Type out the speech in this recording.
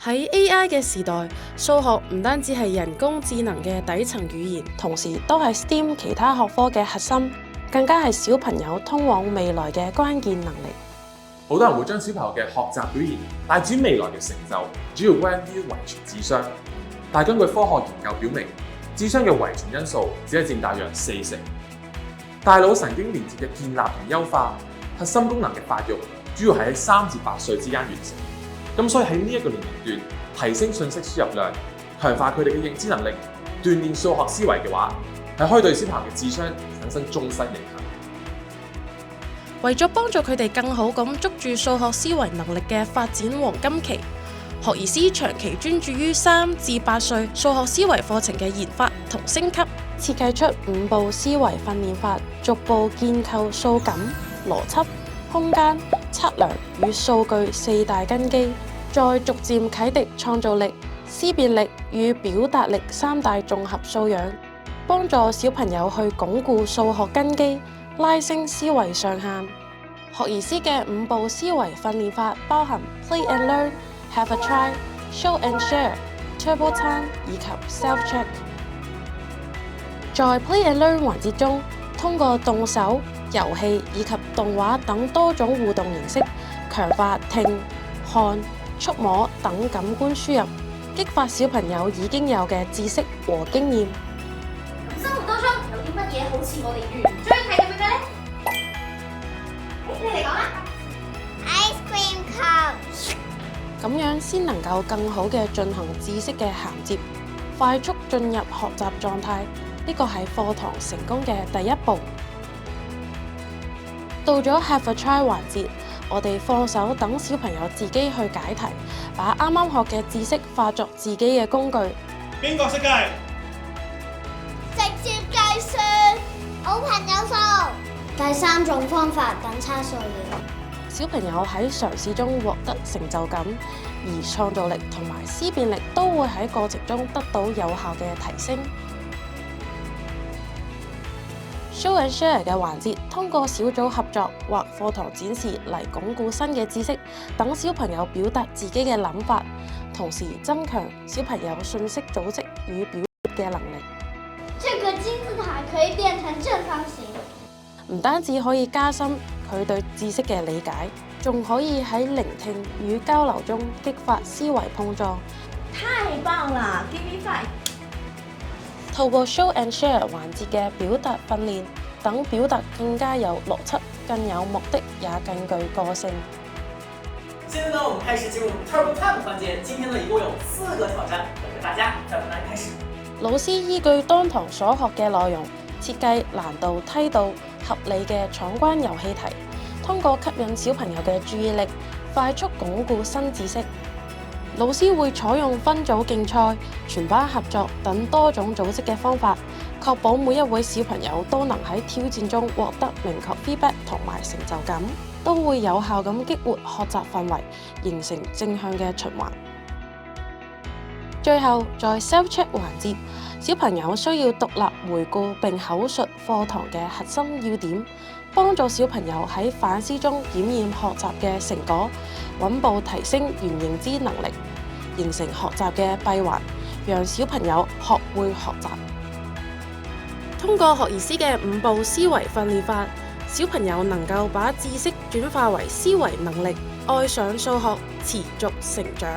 喺 AI 嘅時代，數學唔單止係人工智能嘅底層語言，同時都係 STEAM 其他學科嘅核心，更加係小朋友通往未來嘅關鍵能力。好多人會將小朋友嘅學習表現帶至未來嘅成就，主要關於遺傳智商。但係根據科學研究表明，智商嘅遺傳因素只係佔大約40%。大腦神經連接嘅建立同優化，核心功能嘅發育，主要係喺3至8歲之間完成。咁所以喺呢一個年齡段，提升信息輸入量，強化佢哋嘅認知能力，鍛鍊數學思維嘅話，係可以對小朋友嘅智商產生終身影響。為咗幫助佢哋更好咁捉住數學思維能力嘅發展黃金期，學而思長期專注於3至8歲數學思維課程嘅研發同升級，設計出5步思維訓練法，逐步建構數感、邏輯、空間、測量與數據4大根基，再逐漸啟迪創造力、思辨力與表達力3大綜合素養，幫助小朋友去鞏固數學根基，拉升思維上限。學而思嘅5步思維訓練法包含 Play and Learn、Have a Try、Show and Share、Turbo Time 以及 Self-Check。在 Play and Learn 環節中，通過動手、遊戲以及動畫等多種互動形式，強化聽、看、觸摸等感官輸入，激發小朋友已經有嘅知識和經驗。咁生活當中有啲乜嘢好似我哋原張睇咁樣嘅呢？你嚟講啦 ！Ice cream cone。咁樣先能夠更好嘅進行知識嘅銜接，快速進入學習狀態。呢個係課堂成功嘅第一步。到咗 Have a Try 環節，我哋放手等小朋友自己去解題，把啱啱學嘅知識化作自己嘅工具。邊個識計？直接計算，好朋友數。第3種方法等差數了。小朋友喺嘗試中獲得成就感，而創造力同埋思辨力都會喺過程中得到有效嘅提升。Show and Share 嘅環節，通過小組合作或課堂展示嚟鞏固新嘅知識，等小朋友表達自己嘅諗法，同時增強小朋友信息組織與表達嘅能力。這個金字塔可以變成正方形。唔單止可以加深佢對知識嘅理解，仲可以喺聆聽與交流中激發思維碰撞。太棒啦 ！Give me 5。透過 Show and Share 環節嘅表達訓練，等表達更加有邏輯、更有目的，也更具個性。現在呢，我們開始進入 Turbo Time 環節。今天呢，一共有4個挑戰，等着大家。在我們來開始。老師依據當堂所學嘅內容，設計難度梯度、合理嘅闖關遊戲題，通過吸引小朋友嘅注意力，快速鞏固新知識。老師會採用分組競賽、全班合作等多種組織嘅方法，確保每一位小朋友都能喺挑戰中獲得明確 feedback 同埋成就感，都會有效咁激活學習氛圍，形成正向嘅循環。最後，在 Self-Check 環節，小朋友需要獨立回顧並口述課堂嘅核心要點，幫助小朋友喺反思中檢驗學習嘅成果，穩步提升原認知能力，形成學習嘅閉環，讓小朋友學會學習。通過學而思嘅5步思維訓練法，小朋友能夠把知識轉化為思維能力，愛上數學，持續成長。